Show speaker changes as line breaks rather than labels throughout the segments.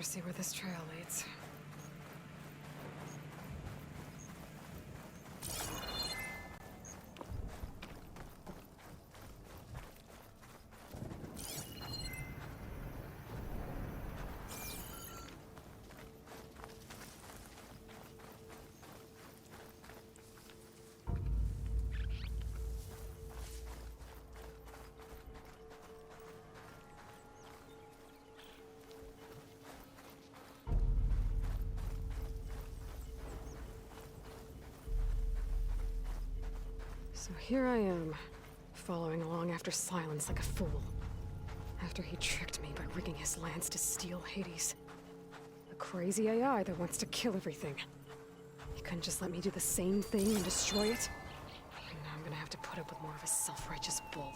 see where this trail leads. So here I am, following along after Silence like a fool. After he tricked me by rigging his lance to steal Hades. A crazy AI that wants to kill everything. He couldn't just let me do the same thing and destroy it? And now I'm gonna have to put up with more of a self-righteous bull.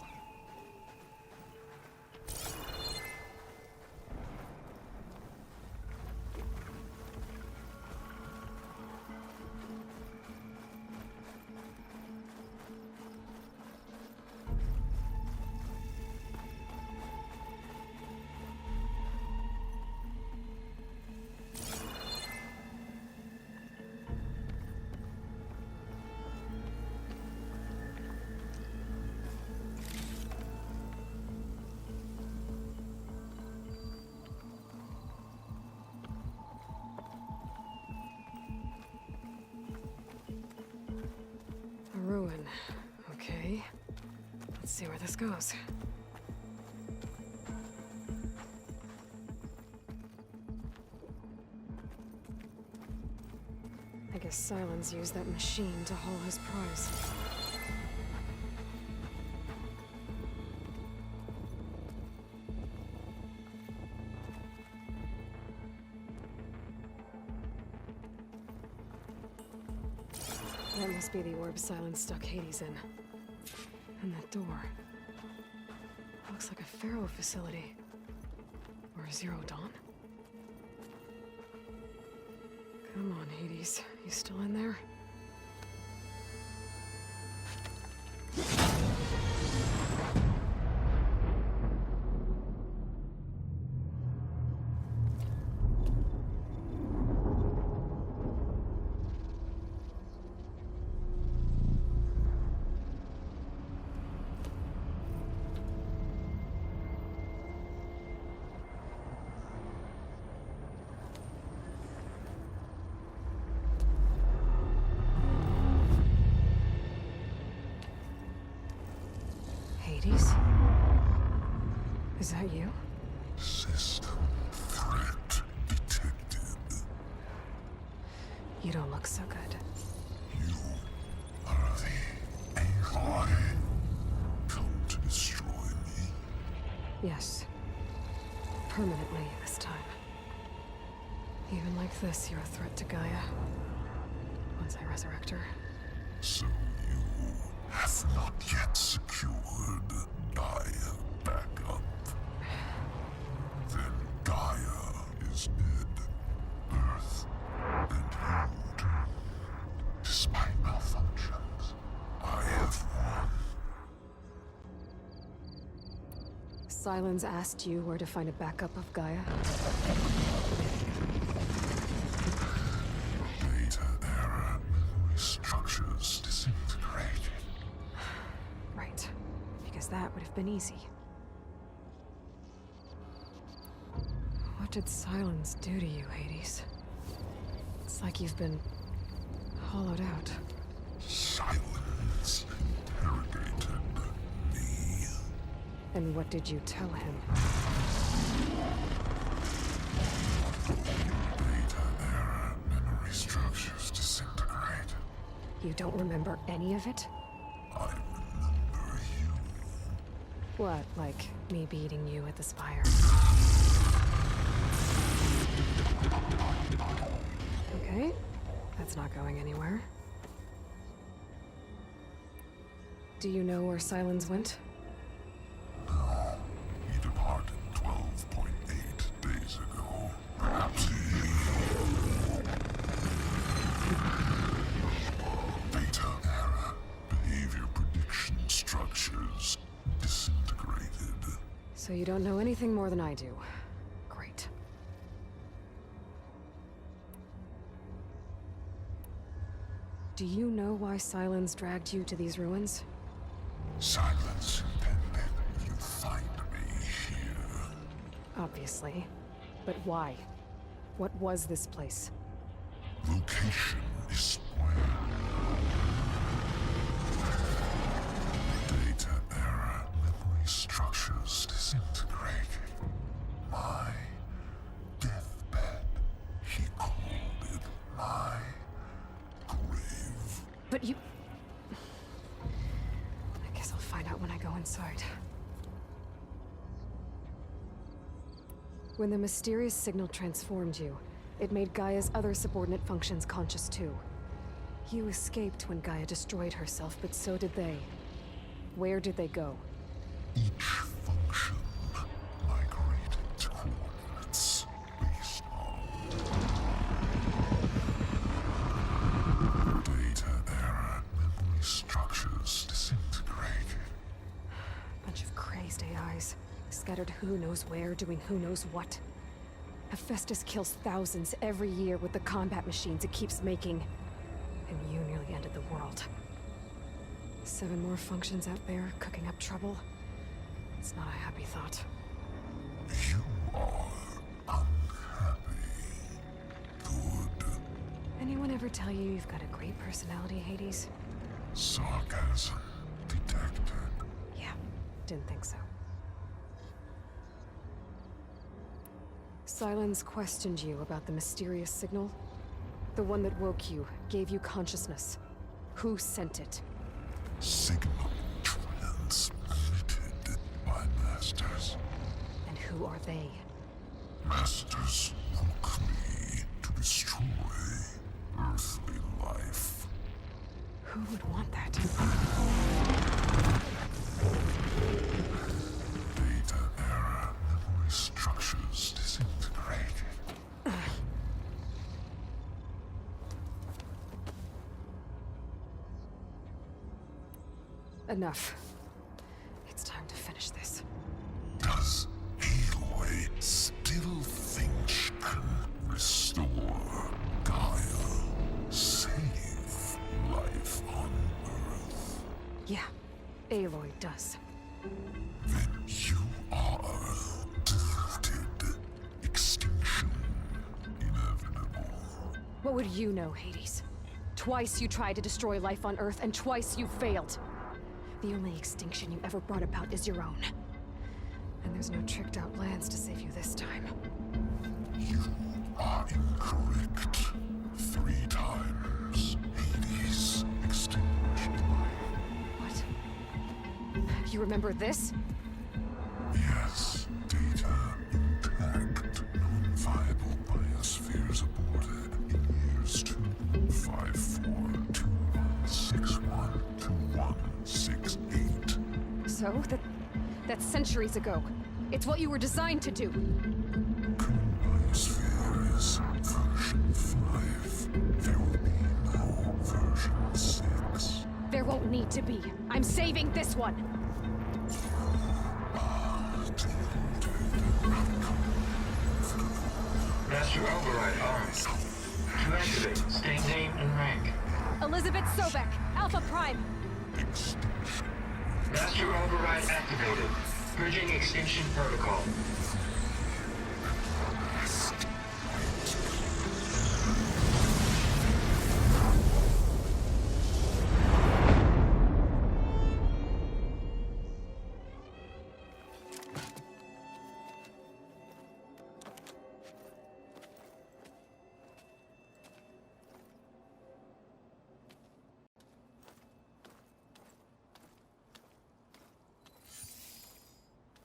Ruin. Okay. Let's see where this goes. I guess Silence used that machine to haul his prize. That must be the orb Silence stuck Hades in. And that door. Looks like a Pharaoh facility. Or a Zero Dawn? Come on, Hades. You still in there? Hades? Is that you?
System threat detected.
You don't look so good.
You are the AI come to destroy me.
Yes. Permanently this time. Even like this, you're a threat to Gaia. Once I resurrect her.
So you have not yet secured Gaia back up. Then Gaia is dead. Earth and you. Despite malfunctions, I have won.
Silence asked you where to find a backup of Gaia?
Data error. Memory structures disintegrated.
Right. Because that would have been easy. What did Silence do to you, Hades? It's like you've been hollowed out.
Silence interrogated me.
And what did you tell him?
Data error. Memory structures disintegrated.
You don't remember any of it?
I remember you.
What, like me beating you at the spire? Okay, that's not going anywhere. Do you know where Silence went?
No. He departed 12.8 days ago. Perhaps he... Data error. Behavior prediction structures disintegrated.
So you don't know anything more than I do. Great. Do you know why Silence dragged you to these ruins?
Silence intended you find me here.
Obviously. But why? What was this place?
Location is spoiled. Data era memory structures disintegrating. My deathbed. He called it my grave.
But you... I guess I'll find out when I go inside. When the mysterious signal transformed you, it made Gaia's other subordinate functions conscious too. You escaped when Gaia destroyed herself, but so did they. Where did they go?
Each function migrated to coordinates based on data era memory structures disintegrated.
Bunch of crazed AIs, scattered who knows where, doing who knows what. Hephaestus kills thousands every year with the combat machines it keeps making. And you nearly ended the world. 7 more functions out there, cooking up trouble. It's not a happy thought.
You are unhappy. Good.
Anyone ever tell you you've got a great personality, Hades?
Sarcasm detected.
Yeah, didn't think so. Silence questioned you about the mysterious signal. The one that woke you, gave you consciousness. Who sent it?
Signal transmitted by masters.
And who are they?
Masters woke me to destroy earthly life.
Who would want that?
Data era memory structures disintegrated.
Enough. It's time to finish this.
Does Aloy still think she can restore Gaia? Save life on Earth?
Yeah, Aloy does.
Then you are deluded. Extinction inevitable.
What would you know, Hades? Twice you tried to destroy life on Earth, and twice you failed. The only extinction you ever brought about is your own. And there's no tricked-out lands to save you this time.
You are incorrect. 3 times. Hades extinguished life.
What? You remember this?
Yes, data intact. Non-viable biospheres aborted in years 254, 2161, 2168.
So, that's centuries ago. It's what you were designed to do.
Current biosphere is version 5. There will be no version 6.
There won't need to be. I'm saving this one.
Master Override armed. To activate, state name and rank.
Elizabeth Sobek, Alpha Prime.
Extinction.
Master Override activated. Bridging extinction protocol.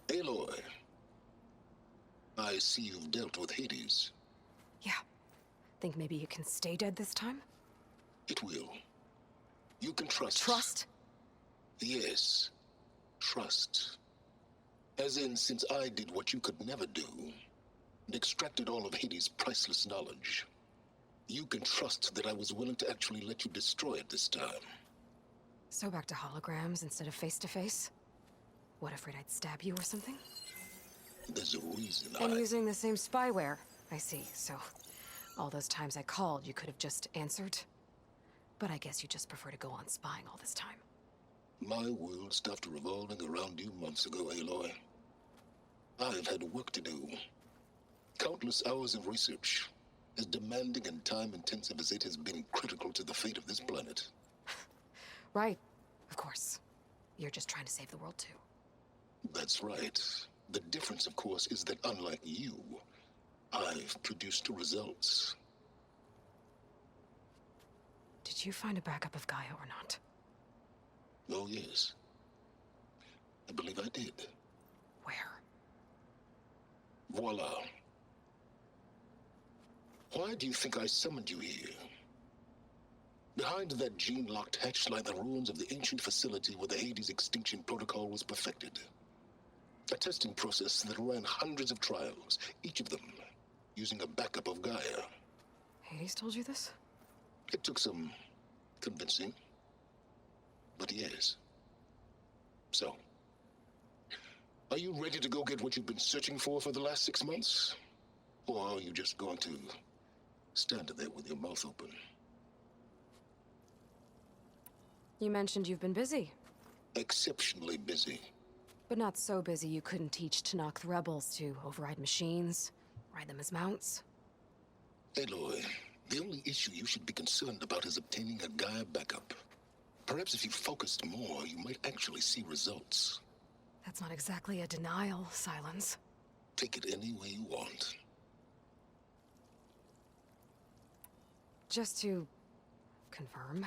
Aloy, I see you've dealt with Hades.
Yeah. Think maybe you can stay dead this time?
It will. You can trust.
Trust?
Yes. Trust. As in, since I did what you could never do, and extracted all of Hades' priceless knowledge, you can trust that I was willing to actually let you destroy it this time.
So back to holograms instead of face-to-face? What, afraid I'd stab you or something?
There's a reason
And using the same spyware. I see, so... all those times I called, you could have just answered? But I guess you just prefer to go on spying all this time.
My world stopped revolving around you months ago, Aloy. I've had work to do. Countless hours of research, as demanding and time-intensive as it has been critical to the fate of this planet.
Right. Of course. You're just trying to save the world, too.
That's right. The difference, of course, is that unlike you, I've produced results.
Did you find a backup of Gaia or not?
Oh, yes. I believe I did.
Where?
Voila. Why do you think I summoned you here? Behind that gene-locked hatch lie the ruins of the ancient facility where the Hades extinction protocol was perfected. A testing process that ran hundreds of trials, each of them using a backup of Gaia.
Hades told you this?
It took some convincing, but yes. So, are you ready to go get what you've been searching for the last 6 months? Or are you just going to stand there with your mouth open?
You mentioned you've been busy.
Exceptionally busy.
But not so busy you couldn't teach Tanakh the rebels to override machines, ride them as mounts.
Aloy, the only issue you should be concerned about is obtaining a Gaia backup. Perhaps if you focused more, you might actually see results.
That's not exactly a denial, Silence.
Take it any way you want.
Just to confirm,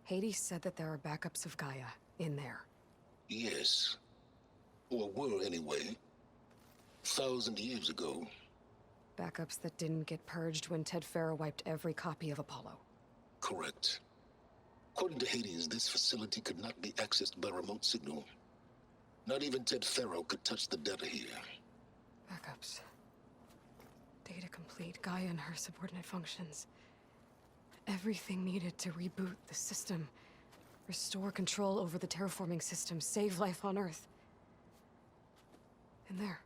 Hades said that there are backups of Gaia in there.
Yes. Or were anyway. 1,000 years ago.
Backups that didn't get purged when Ted Farrow wiped every copy of Apollo.
Correct. According to Hades, this facility could not be accessed by remote signal. Not even Ted Farrow could touch the data here.
Backups. Data complete, Gaia and her subordinate functions. Everything needed to reboot the system. Restore control over the terraforming system, save life on Earth. And there.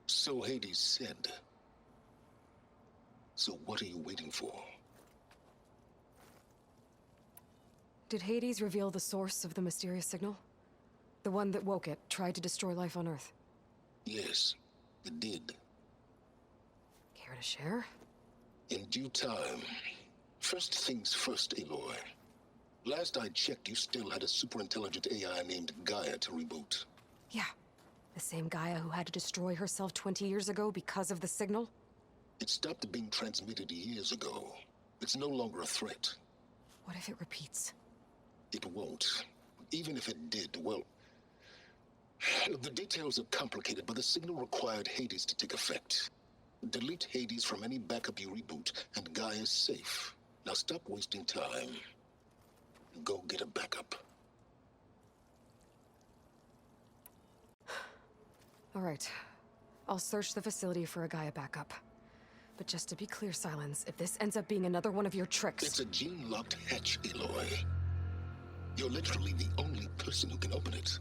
So Hades said. So what are you waiting for?
Did Hades reveal the source of the mysterious signal? The one that woke it, tried to destroy life on Earth?
Yes, it did.
Care to share?
In due time. First things first, Aloy. Last I checked, you still had a super-intelligent AI named Gaia to reboot.
Yeah. The same Gaia who had to destroy herself 20 years ago because of the signal?
It stopped being transmitted years ago. It's no longer a threat.
What if it repeats?
It won't. Even if it did, well... The details are complicated, but the signal required Hades to take effect. Delete Hades from any backup you reboot, and Gaia's safe. Now stop wasting time. Go get a backup.
All right. I'll search the facility for a Gaia backup. But just to be clear, Silence, if this ends up being another one of your tricks...
It's a gene-locked hatch, Aloy. You're literally the only person who can open it.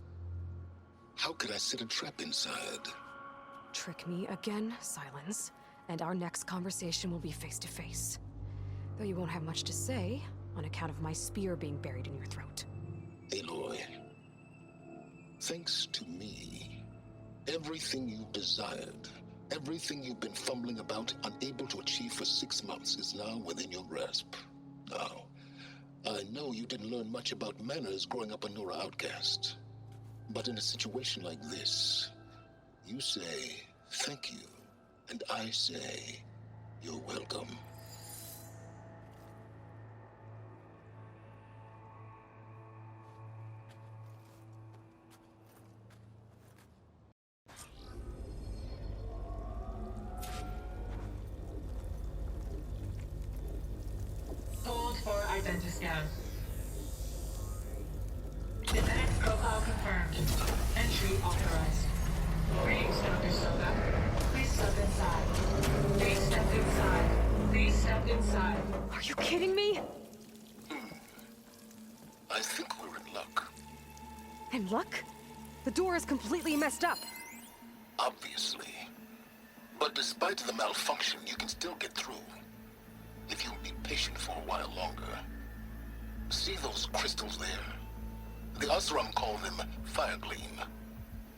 How could I set a trap inside?
Trick me again, Silence, and our next conversation will be face-to-face. Though you won't have much to say, on account of my spear being buried in your throat.
Aloy, thanks to me, everything you desired, everything you've been fumbling about, unable to achieve for 6 months, is now within your grasp. Now, I know you didn't learn much about manners growing up a Nora outcast. But in a situation like this, you say, thank you, and I say, you're welcome.
Hold for identiscan. Genetic profile confirmed. Entry authorized. Greetings, Dr. Soga. Please step inside. Please step inside. Please step inside.
Are you kidding me?
I think we're in luck.
In luck? The door is completely messed up.
Obviously. But despite the malfunction, you can still get through. If you'll be patient for a while longer. See those crystals there? The Osram call them fire gleam.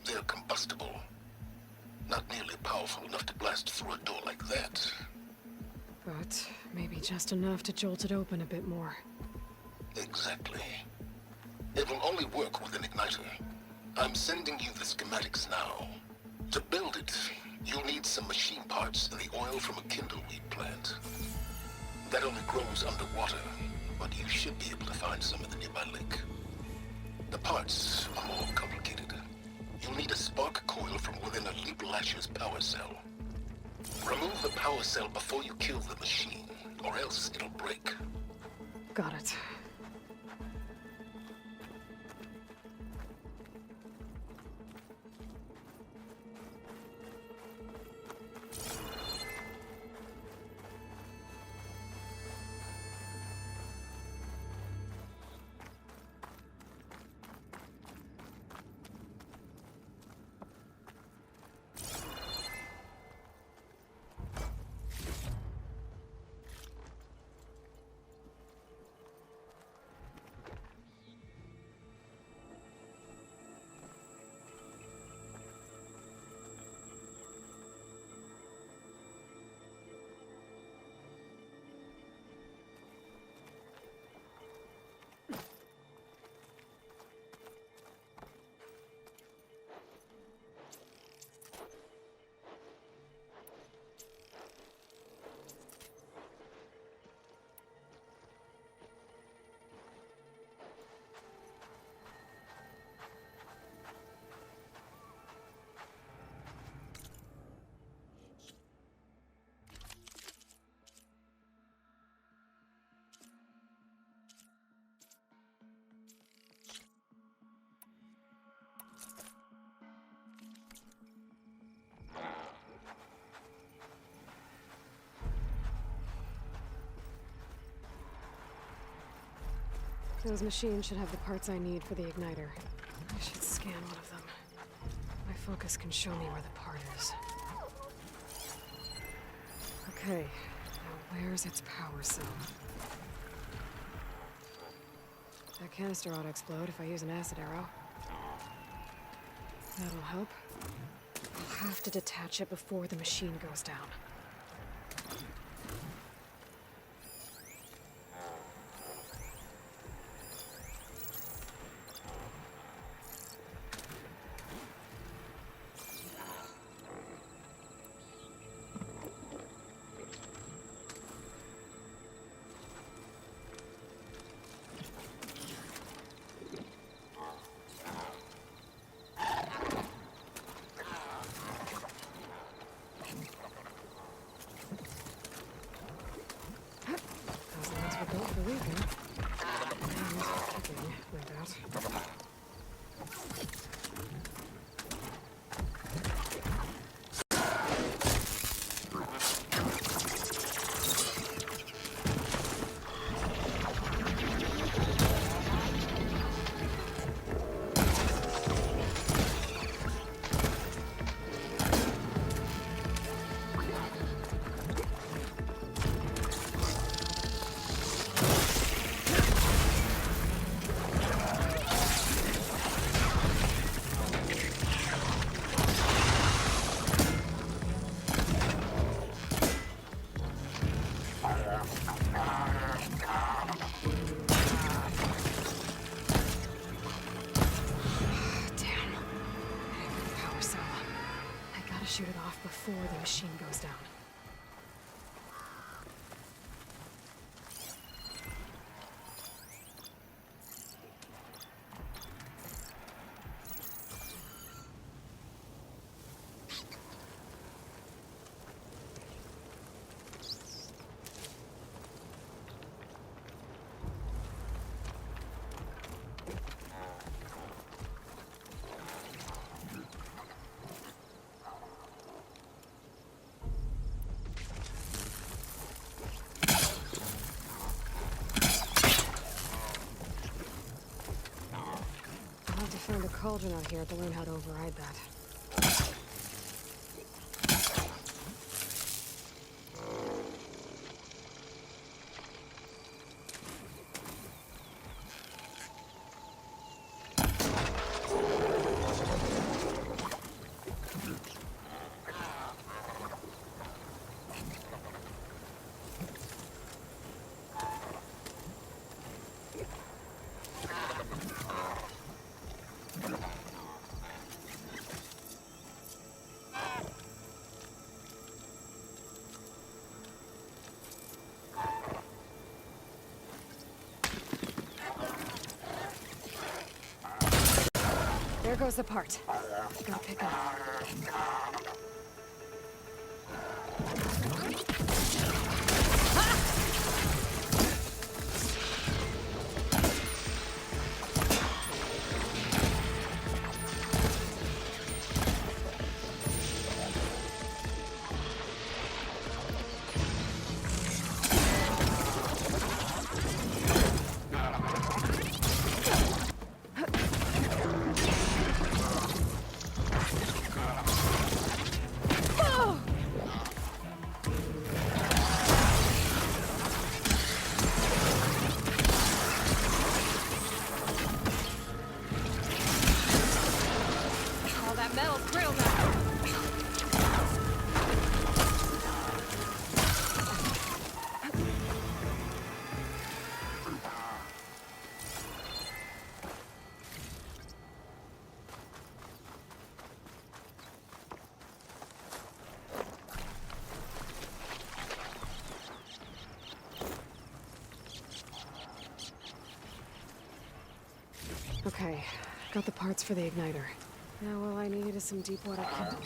They're combustible. Not nearly powerful enough to blast through a door like that.
But maybe just enough to jolt it open a bit more.
Exactly. It will only work with an igniter. I'm sending you the schematics now. To build it, you'll need some machine parts and the oil from a kindleweed plant. That only grows underwater, but you should be able to find some in the nearby lake. The parts are more complicated. You'll need a spark coil from within a Leap Lasher's power cell. Remove the power cell before you kill the machine, or else it'll break.
Got it. Those machines should have the parts I need for the igniter. I should scan one of them. My focus can show me where the part is. Okay, now where's its power cell? That canister ought to explode if I use an acid arrow. That'll help. I'll have to detach it before the machine goes down. Built for leaving. And kicking, no doubt. Shoot it off before the machine goes down. Find a cauldron out here to learn how to override that. goes the part. Gotta pick up. All that metal's real now. Okay, got the parts for the igniter. Now all I need is some deep water kindling.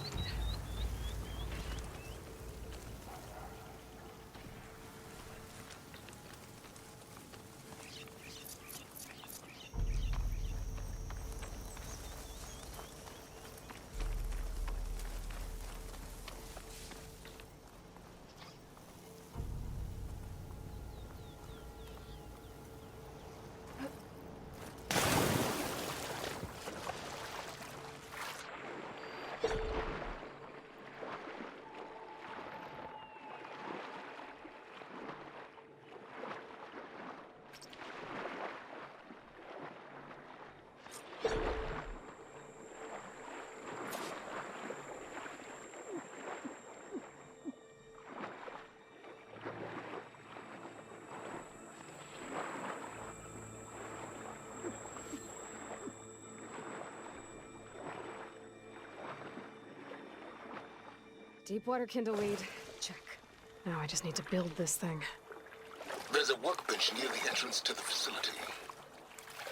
Deepwater kindleweed, check. Now I just need to build this thing.
There's a workbench near the entrance to the facility.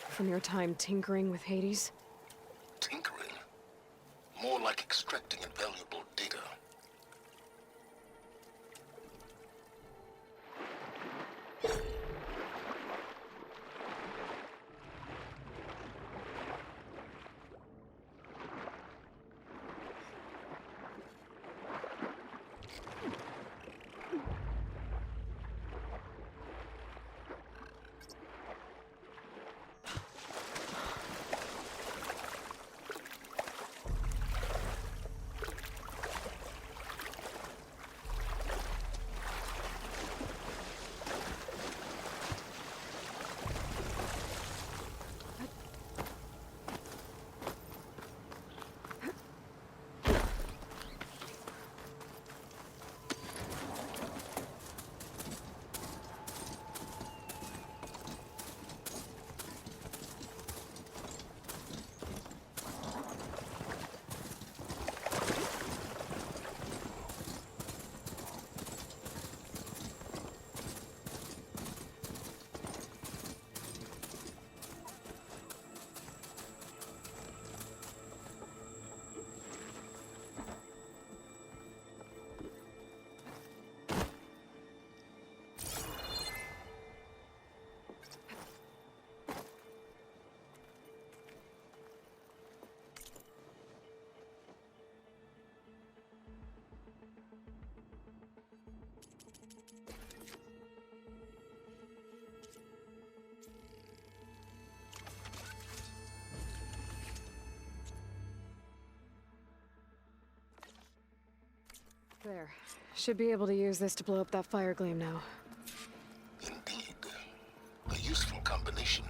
From your time tinkering with Hades?
Tinkering? More like extracting invaluable data.
There. Should be able to use this to blow up that fire gleam now.
Indeed. A useful combination.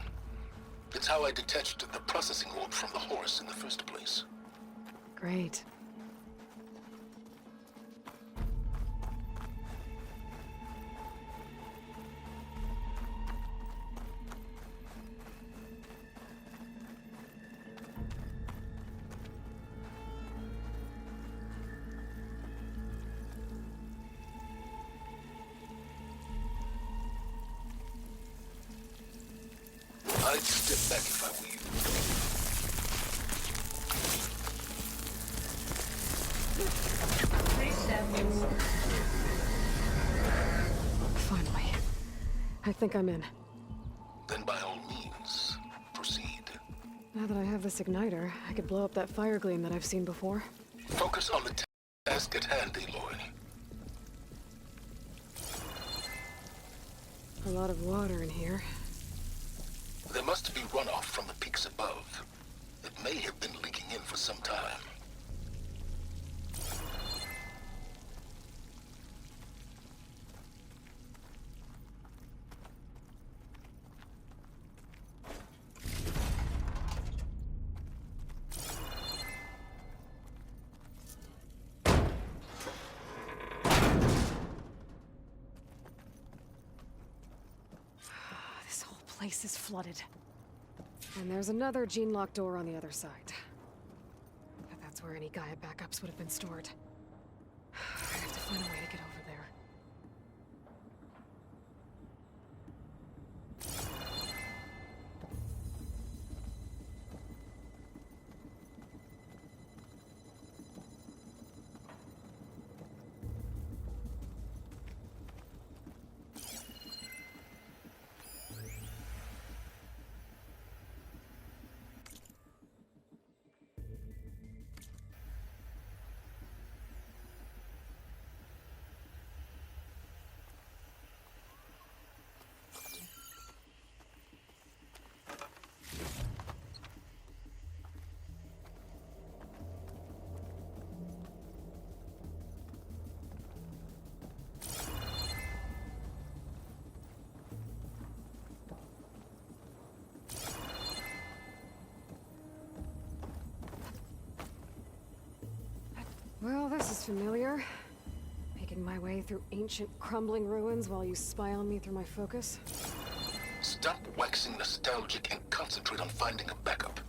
It's how I detached the processing orb from the horse in the first place.
Great.
I'd step back if I were you.
I think I'm in.
Then by all means, proceed.
Now that I have this igniter, I could blow up that fire gleam that I've seen before.
Focus on the task at hand, Aloy.
A lot of water in here.
There must be runoff from the peaks above. It may have been leaking in for some time.
This whole place is flooded. And there's another gene-locked door on the other side. But that's where any Gaia backups would have been stored. I have to find a way to get over there. Well, this is familiar. Making my way through ancient, crumbling ruins while you spy on me through my focus.
Stop waxing nostalgic and concentrate on finding a backup.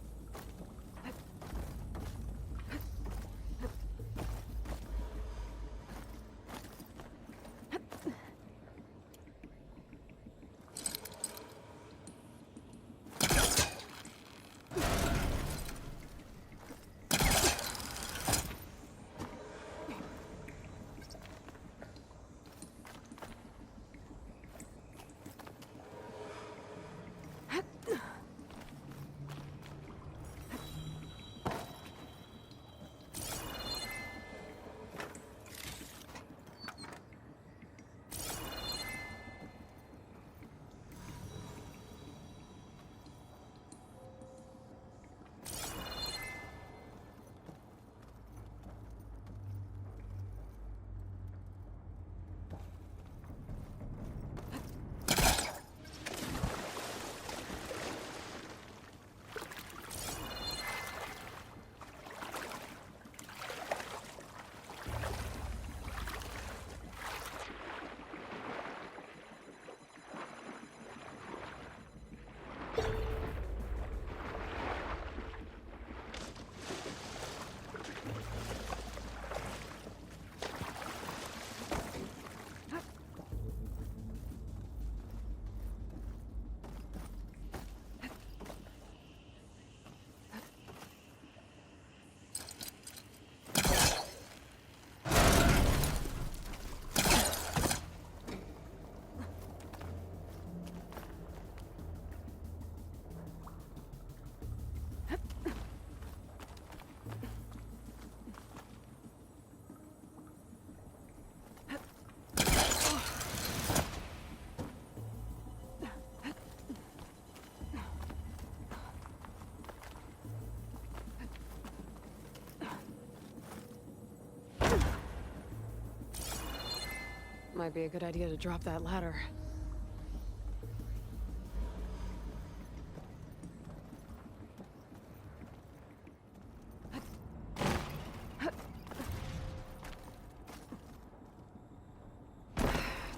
Might be a good idea to drop that ladder.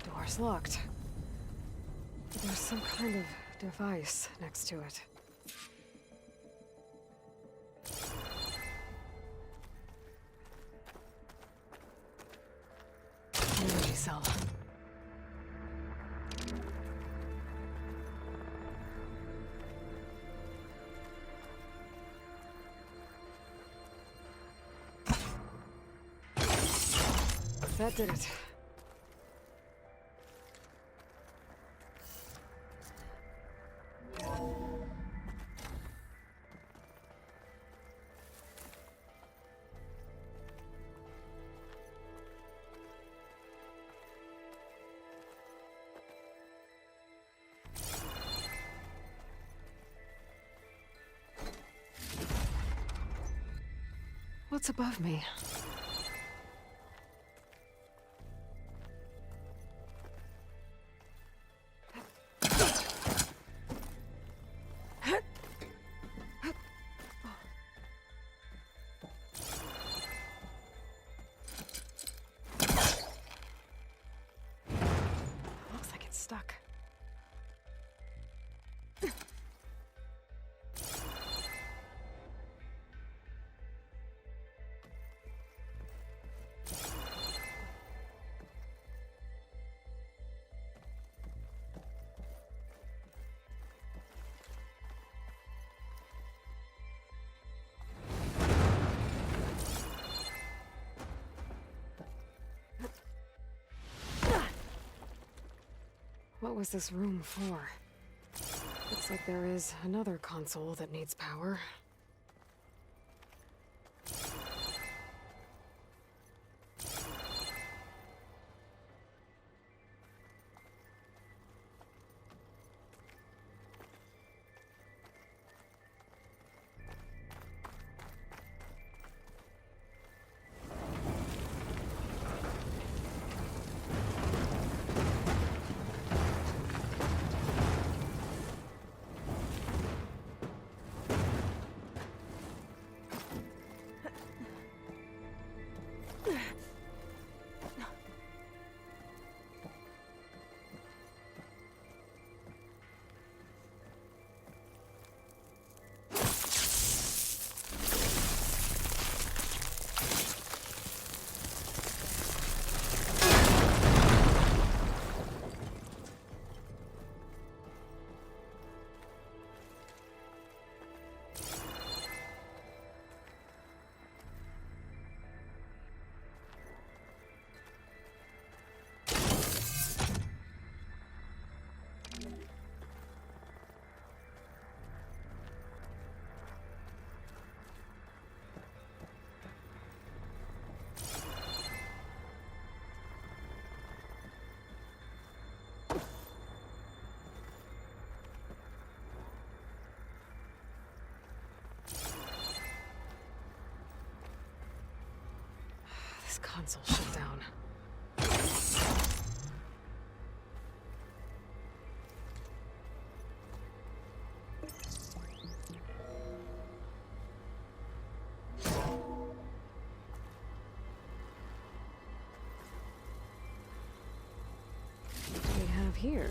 Door's locked. There's some kind of device next to it. Energy cell. That did it. what's above me. Looks like it's stuck. What was this room for? Looks like there is another console that needs power. This console shut down. What do we have here?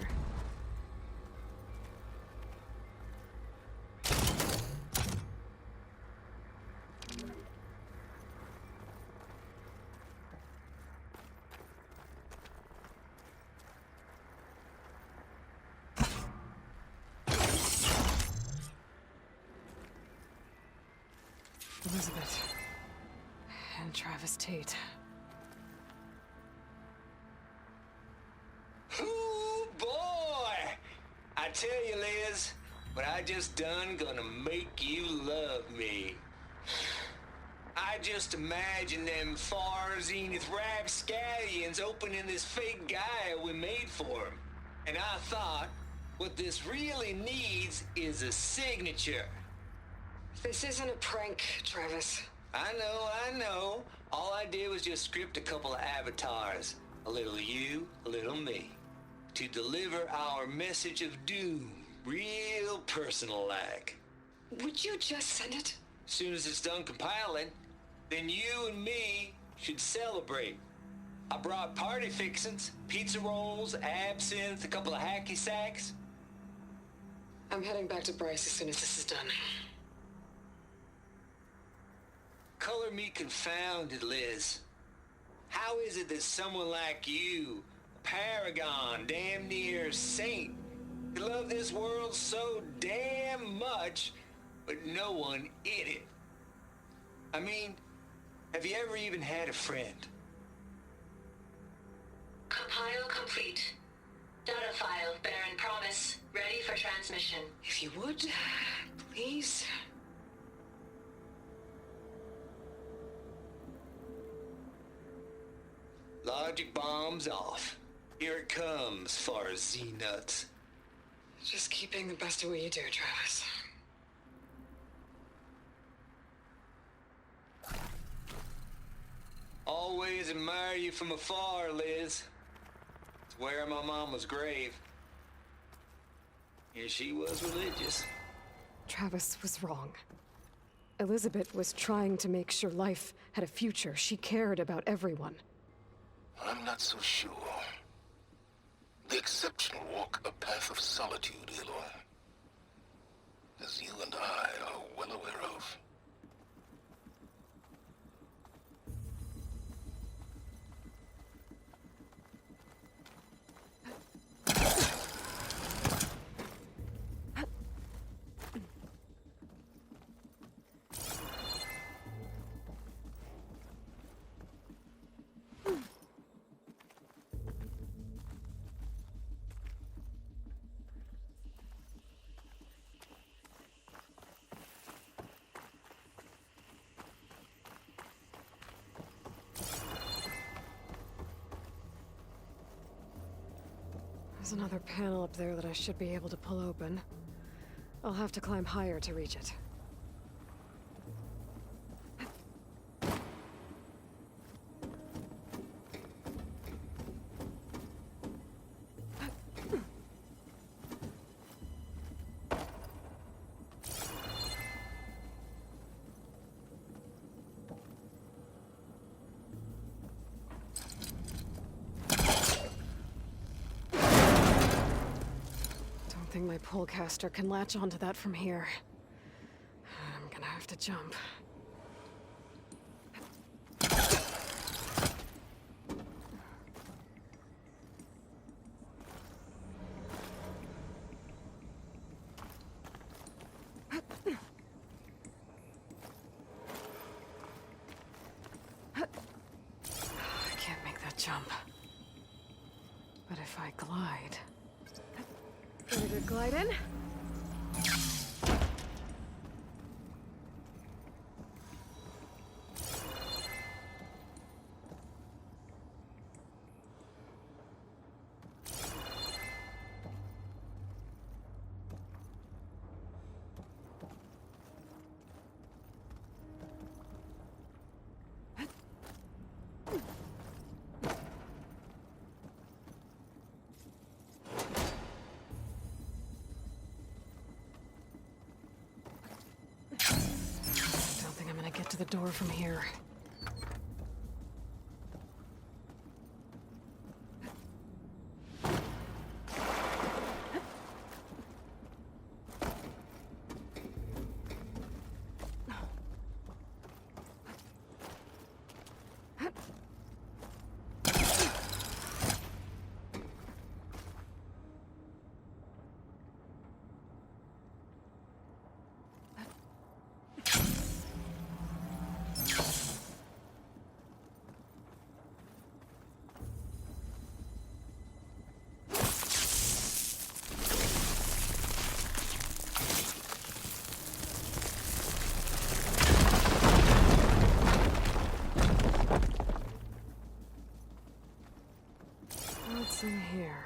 Elizabeth and Travis Tate.
Ooh, boy! I tell you, Liz, what I just done gonna make you love me. I just imagine them far zenith rapscallions opening this fake guy we made for him. And I thought, what this really needs is a signature.
This isn't a prank, Travis.
I know. All I did was just script a couple of avatars. A little you, a little me. To deliver our message of doom, real personal-like.
Would you just send it?
Soon as it's done compiling, then you and me should celebrate. I brought party fixins, pizza rolls, absinthe, a couple of hacky sacks.
I'm heading back to Bryce as soon as this is done.
Color me confounded, Liz. How is it that someone like you, a paragon, damn near saint, could love this world so damn much, but no one in it? I mean, have you ever even had a friend?
Compile complete. Data file, Baron Promise, ready for transmission.
If you would, please.
Logic bombs off. Here it comes, far Z-nuts.
Just keep being the best at what you do, Travis.
always admire you from afar, Liz. It's where my mama's grave. And she was religious.
Travis was wrong. Elizabeth was trying to make sure life had a future. She cared about everyone.
I'm not so sure. The exceptional walk a path of solitude, Aloy. As you and I are well aware of.
There's another panel up there that I should be able to pull open. I'll have to climb higher to reach it. I think my pullcaster can latch onto that from here. I'm gonna have to jump. I can't make that jump. But if I glide... Very good glide in. Get to the door from here. What's in here?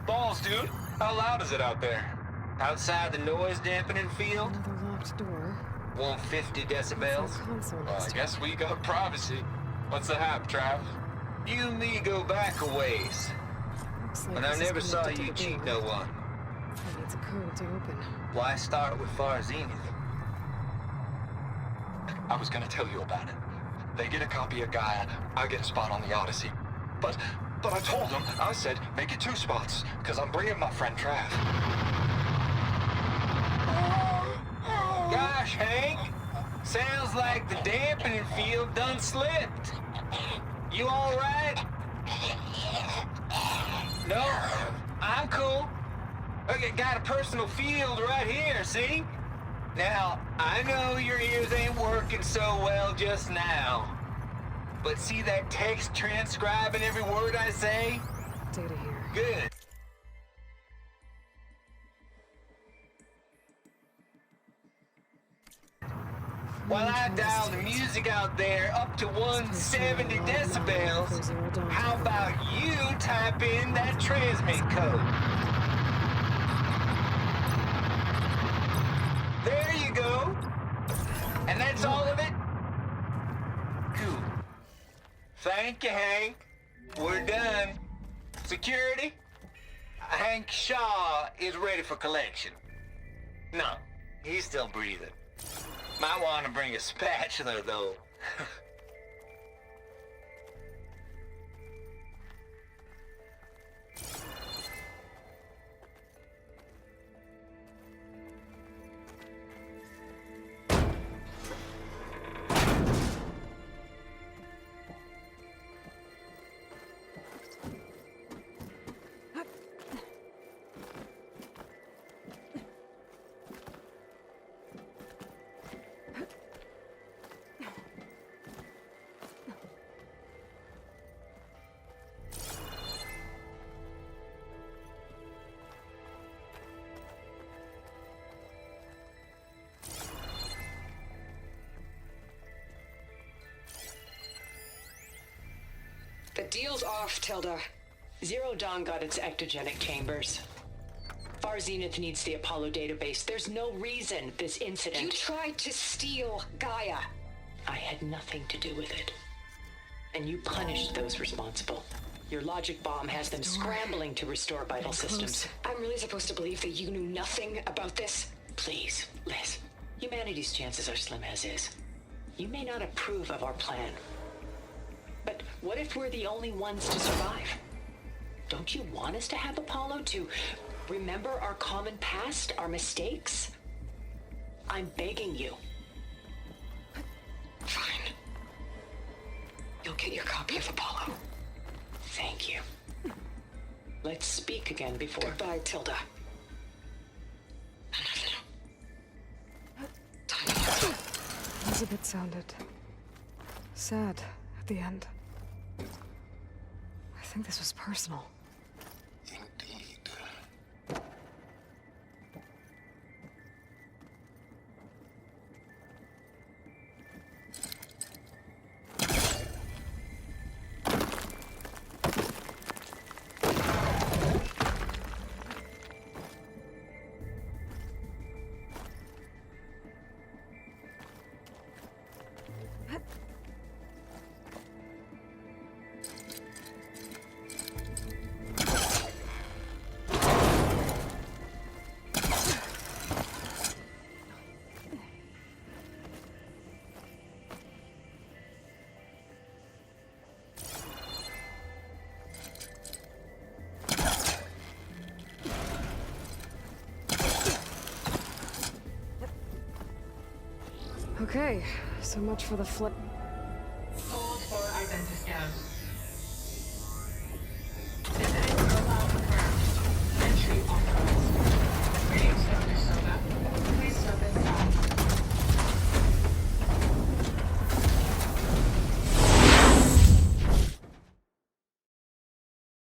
Balls, dude. How loud is it out there? Outside the noise dampening field?
Another locked door.
150 decibels?
Console
Well, I
next
guess we got privacy. What's the hap, Trav? You and me go back a ways.
Looks like
And I
this is
never saw
connected to
you
the
cheat
door.
no one.
That needs a code to open.
Why start with Far Zenith?
I was gonna tell you about it. They get a copy of Gaia, I get a spot on the Odyssey. But I told them, I said, make it 2 spots, because I'm bringing my friend Trav.
Gosh, Hank. Sounds like the dampening field done slipped. You all right? No? I'm cool. I got a personal field right here, see? Now, I know your ears ain't working so well just now. But see that text transcribing every word I say?
Data here.
Good. while I dial the music out there up to 170 decibels, how about you type in that transmit code? There you go. And that's all of it? Cool. Thank you, Hank. We're done. Security? Hank Shaw is ready for collection. No, he's still breathing. Might want to bring a spatula, though.
The deal's off, Tilda. Zero Dawn got its ectogenic chambers. Far Zenith needs the Apollo database. There's no reason this incident...
You tried to steal Gaia.
I had nothing to do with it. And you punished those responsible. Your logic bomb has them scrambling to restore vital systems.
I'm really supposed to believe that you knew nothing about this?
Please, Liz. Humanity's chances are slim as is. You may not approve of our plan. But what if we're the only ones to survive? Don't you want us to have Apollo to remember our common past, our mistakes? I'm begging you.
Fine. You'll get your copy of Apollo.
Thank you. Let's speak again before...
Goodbye, Tilda. Elizabeth sounded sad at the end. I think this was personal.
Indeed.
Okay, so much for the flip.
Hold for identity scan.